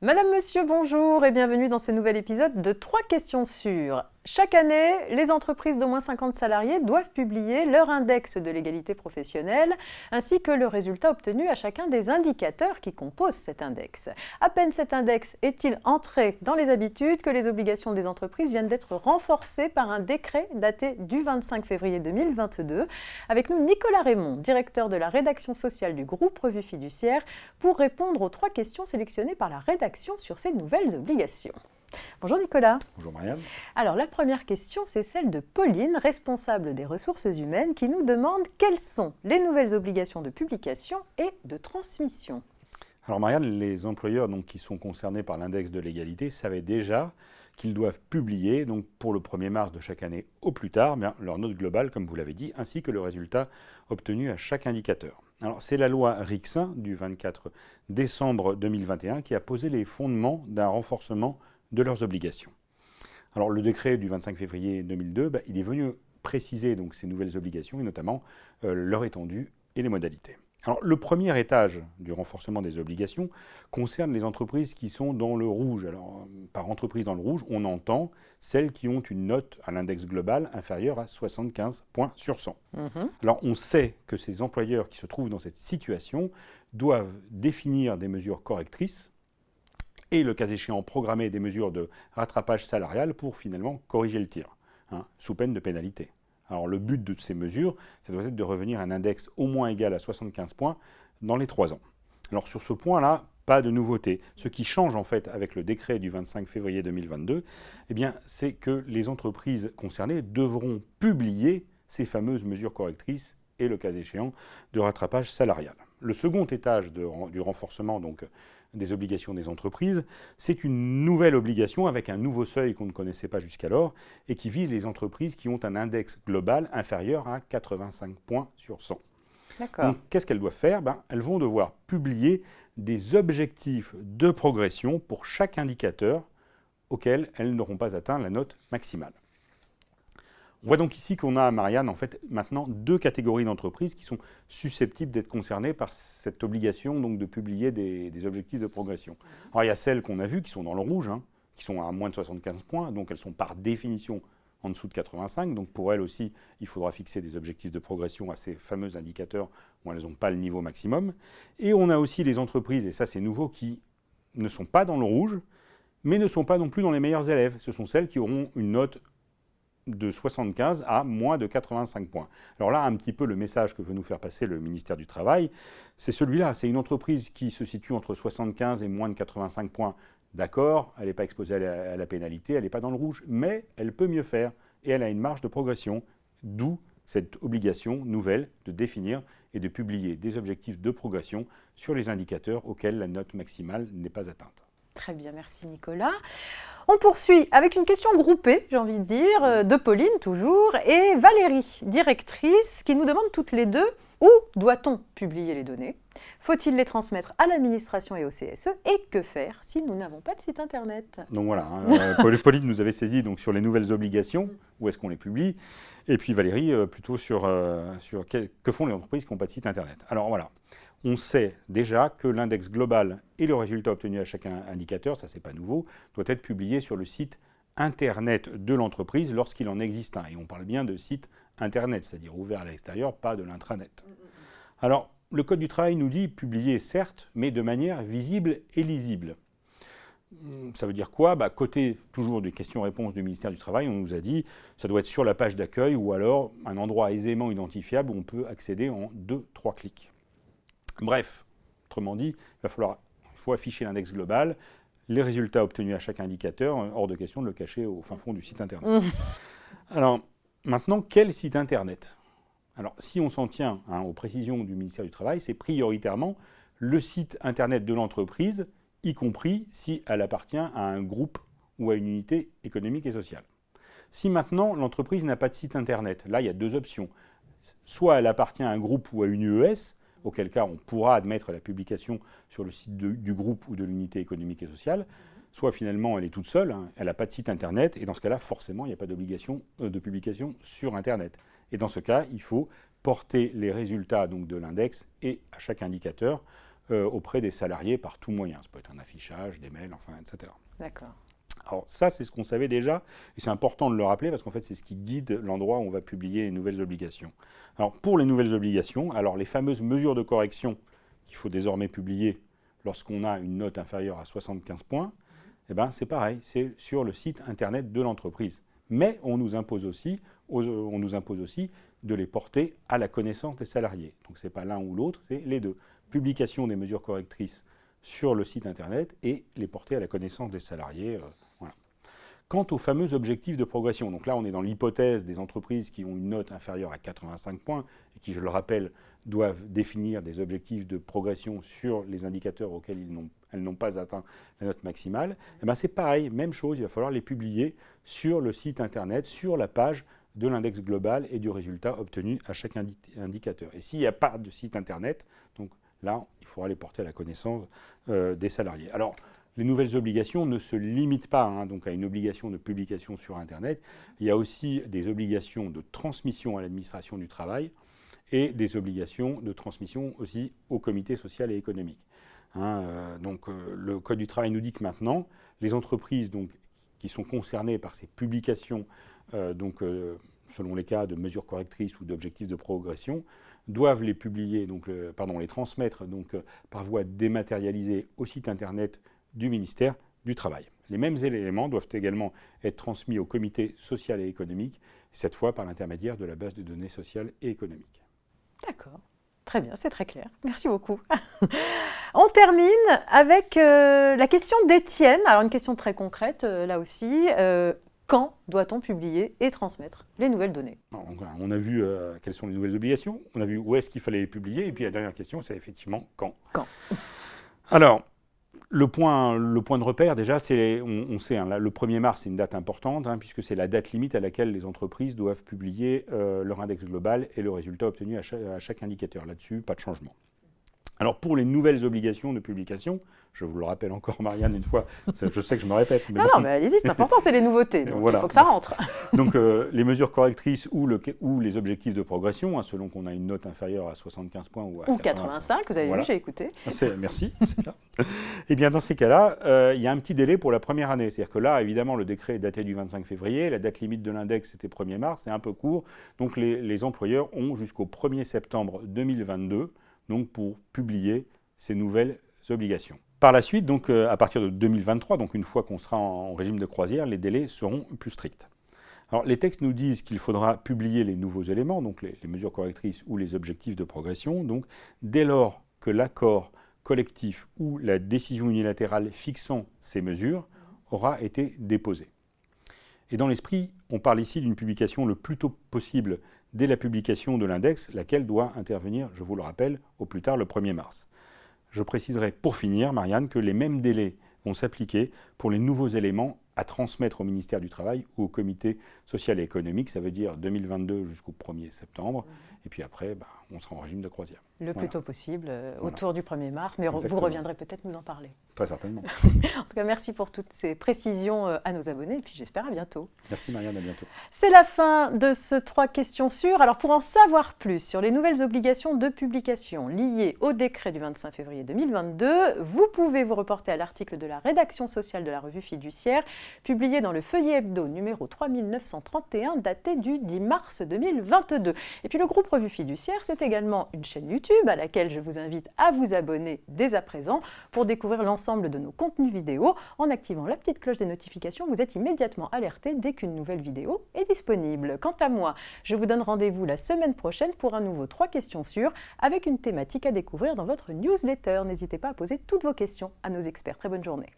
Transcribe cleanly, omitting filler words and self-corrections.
Madame, Monsieur, bonjour et bienvenue dans ce nouvel épisode de 3 questions sûres. Chaque année, les entreprises d'au moins 50 salariés doivent publier leur index de l'égalité professionnelle ainsi que le résultat obtenu à chacun des indicateurs qui composent cet index. À peine cet index est-il entré dans les habitudes que les obligations des entreprises viennent d'être renforcées par un décret daté du 25 février 2022. Avec nous, Nicolas Raymond, directeur de la rédaction sociale du groupe Revue Fiduciaire, pour répondre aux 3 questions sélectionnées par la rédaction sur ces nouvelles obligations. Bonjour Nicolas. Bonjour Marianne. Alors la première question, c'est celle de Pauline, responsable des ressources humaines, qui nous demande quelles sont les nouvelles obligations de publication et de transmission. Alors Marianne, les employeurs qui sont concernés par l'index de l'égalité savaient déjà qu'ils doivent publier pour le 1er mars de chaque année au plus tard leur note globale, comme vous l'avez dit, ainsi que le résultat obtenu à chaque indicateur. Alors c'est la loi RIX du 24 décembre 2021 qui a posé les fondements d'un renforcement de leurs obligations. Alors le décret du 25 février 2002, il est venu préciser ces nouvelles obligations et notamment leur étendue et les modalités. Alors le premier étage du renforcement des obligations concerne les entreprises qui sont dans le rouge. Alors par entreprise dans le rouge, on entend celles qui ont une note à l'index global inférieure à 75 points sur 100. Alors on sait que ces employeurs qui se trouvent dans cette situation doivent définir des mesures correctrices et le cas échéant programmer des mesures de rattrapage salarial pour finalement corriger le tir, sous peine de pénalité. Alors le but de ces mesures, ça doit être de revenir à un index au moins égal à 75 points dans les 3 ans. Alors sur ce point-là, pas de nouveauté. Ce qui change en fait avec le décret du 25 février 2022, c'est que les entreprises concernées devront publier ces fameuses mesures correctrices et le cas échéant de rattrapage salarial. Le second étage du renforcement des obligations des entreprises, c'est une nouvelle obligation avec un nouveau seuil qu'on ne connaissait pas jusqu'alors et qui vise les entreprises qui ont un index global inférieur à 85 points sur 100. D'accord. Donc, qu'est-ce qu'elles doivent faire ? Elles vont devoir publier des objectifs de progression pour chaque indicateur auquel elles n'auront pas atteint la note maximale. On voit donc ici qu'on a, Marianne, en fait, maintenant 2 catégories d'entreprises qui sont susceptibles d'être concernées par cette obligation de publier des objectifs de progression. Alors il y a celles qu'on a vues qui sont dans le rouge, qui sont à moins de 75 points, donc elles sont par définition en dessous de 85. Donc pour elles aussi, il faudra fixer des objectifs de progression à ces fameux indicateurs où elles n'ont pas le niveau maximum. Et on a aussi les entreprises, et ça c'est nouveau, qui ne sont pas dans le rouge, mais ne sont pas non plus dans les meilleurs élèves. Ce sont celles qui auront une note de 75 à moins de 85 points. Alors là, un petit peu le message que veut nous faire passer le ministère du Travail, c'est celui-là. C'est une entreprise qui se situe entre 75 et moins de 85 points. D'accord, elle n'est pas exposée à la pénalité, elle n'est pas dans le rouge, mais elle peut mieux faire et elle a une marge de progression, d'où cette obligation nouvelle de définir et de publier des objectifs de progression sur les indicateurs auxquels la note maximale n'est pas atteinte. Très bien, merci Nicolas. On poursuit avec une question groupée, j'ai envie de dire, de Pauline toujours, et Valérie, directrice, qui nous demande toutes les deux où doit-on publier les données ? Faut-il les transmettre à l'administration et au CSE ? Et que faire si nous n'avons pas de site internet ? Donc voilà, Pauline nous avait saisi sur les nouvelles obligations, où est-ce qu'on les publie, et puis Valérie plutôt sur que font les entreprises qui n'ont pas de site internet. Alors voilà. On sait déjà que l'index global et le résultat obtenu à chaque indicateur, ça c'est pas nouveau, doit être publié sur le site internet de l'entreprise lorsqu'il en existe un. Et on parle bien de site internet, c'est-à-dire ouvert à l'extérieur, pas de l'intranet. Alors, le Code du travail nous dit publier certes, mais de manière visible et lisible. Ça veut dire quoi ? Côté toujours des questions-réponses du ministère du Travail, on nous a dit ça doit être sur la page d'accueil ou alors un endroit aisément identifiable où on peut accéder en 2-3 clics. Bref, autrement dit, il faut afficher l'index global, les résultats obtenus à chaque indicateur, hors de question de le cacher au fin fond du site internet. Alors, maintenant, quel site internet ? Alors, si on s'en tient aux précisions du ministère du Travail, c'est prioritairement le site internet de l'entreprise, y compris si elle appartient à un groupe ou à une unité économique et sociale. Si maintenant l'entreprise n'a pas de site internet, là il y a 2 options. Soit elle appartient à un groupe ou à une UES, auquel cas on pourra admettre la publication sur le site du groupe ou de l'unité économique et sociale, soit finalement elle est toute seule, elle n'a pas de site internet, et dans ce cas-là, forcément, il n'y a pas d'obligation de publication sur internet. Et dans ce cas, il faut porter les résultats de l'index et à chaque indicateur auprès des salariés par tout moyen. Ça peut être un affichage, des mails, enfin, etc. D'accord. Alors ça, c'est ce qu'on savait déjà, et c'est important de le rappeler parce qu'en fait, c'est ce qui guide l'endroit où on va publier les nouvelles obligations. Alors pour les nouvelles obligations, alors les fameuses mesures de correction qu'il faut désormais publier lorsqu'on a une note inférieure à 75 points, eh ben, c'est pareil, c'est sur le site internet de l'entreprise. Mais on nous impose aussi de les porter à la connaissance des salariés. Donc ce n'est pas l'un ou l'autre, c'est les deux. Publication des mesures correctrices sur le site internet et les porter à la connaissance des salariés. Voilà. Quant aux fameux objectifs de progression, donc là on est dans l'hypothèse des entreprises qui ont une note inférieure à 85 points et qui, je le rappelle, doivent définir des objectifs de progression sur les indicateurs auxquels elles n'ont pas atteint la note maximale. Et ben c'est pareil, même chose, il va falloir les publier sur le site internet, sur la page de l'index global et du résultat obtenu à chaque indicateur. Et s'il n'y a pas de site internet, donc là, il faudra les porter à la connaissance des salariés. Alors, les nouvelles obligations ne se limitent pas donc à une obligation de publication sur Internet. Il y a aussi des obligations de transmission à l'administration du travail et des obligations de transmission aussi au comité social et économique. Le Code du travail nous dit que maintenant, les entreprises qui sont concernées par ces publications, selon les cas de mesures correctrices ou d'objectifs de progression, doivent les publier, les transmettre par voie dématérialisée au site internet du ministère du Travail. Les mêmes éléments doivent également être transmis au comité social et économique, cette fois par l'intermédiaire de la base de données sociales et économiques. D'accord. Très bien, c'est très clair. Merci beaucoup. On termine avec la question d'Étienne. Alors une question très concrète, là aussi. Quand doit-on publier et transmettre les nouvelles données ? Alors, on a vu quelles sont les nouvelles obligations, on a vu où est-ce qu'il fallait les publier, et puis la dernière question, c'est effectivement quand. Quand ? Alors, le point de repère, déjà, c'est, on sait, le 1er mars, c'est une date importante, puisque c'est la date limite à laquelle les entreprises doivent publier leur index global et le résultat obtenu à chaque indicateur. Là-dessus, pas de changement. Alors, pour les nouvelles obligations de publication, je vous le rappelle encore, Marianne, une fois, je sais que je me répète. Mais non, mais allez-y, c'est important, c'est les nouveautés, donc voilà. Il faut que ça rentre. Donc, les mesures correctrices ou les objectifs de progression, selon qu'on a une note inférieure à 75 points ou à 85, vous avez vu, j'ai écouté. Merci, c'est là. Eh bien, dans ces cas-là, il y a un petit délai pour la première année. C'est-à-dire que là, évidemment, le décret est daté du 25 février, la date limite de l'index, c'était 1er mars, c'est un peu court. Donc, les employeurs ont jusqu'au 1er septembre 2022 pour publier ces nouvelles obligations. Par la suite, à partir de 2023, donc une fois qu'on sera en régime de croisière, les délais seront plus stricts. Alors, les textes nous disent qu'il faudra publier les nouveaux éléments, donc les mesures correctrices ou les objectifs de progression, dès lors que l'accord collectif ou la décision unilatérale fixant ces mesures aura été déposée. Et dans l'esprit, on parle ici d'une publication le plus tôt possible dès la publication de l'index, laquelle doit intervenir, je vous le rappelle, au plus tard le 1er mars. Je préciserai pour finir, Marianne, que les mêmes délais vont s'appliquer pour les nouveaux éléments à transmettre au ministère du Travail ou au comité social et économique. Ça veut dire 2022 jusqu'au 1er septembre. Et puis après, on sera en régime de croisière. Le plus tôt possible, autour du 1er mars. Mais vous reviendrez peut-être nous en parler. Très certainement. En tout cas, merci pour toutes ces précisions à nos abonnés. Et puis j'espère à bientôt. Merci Marianne, à bientôt. C'est la fin de ce 3 questions sûres. Alors pour en savoir plus sur les nouvelles obligations de publication liées au décret du 25 février 2022, vous pouvez vous reporter à l'article de la rédaction sociale de la revue Fiduciaire, publié dans le feuillet hebdo numéro 3931, daté du 10 mars 2022. Et puis le groupe Revue Fiduciaire, c'est également une chaîne YouTube à laquelle je vous invite à vous abonner dès à présent pour découvrir l'ensemble de nos contenus vidéo. En activant la petite cloche des notifications, vous êtes immédiatement alerté dès qu'une nouvelle vidéo est disponible. Quant à moi, je vous donne rendez-vous la semaine prochaine pour un nouveau 3 questions sûres avec une thématique à découvrir dans votre newsletter. N'hésitez pas à poser toutes vos questions à nos experts. Très bonne journée.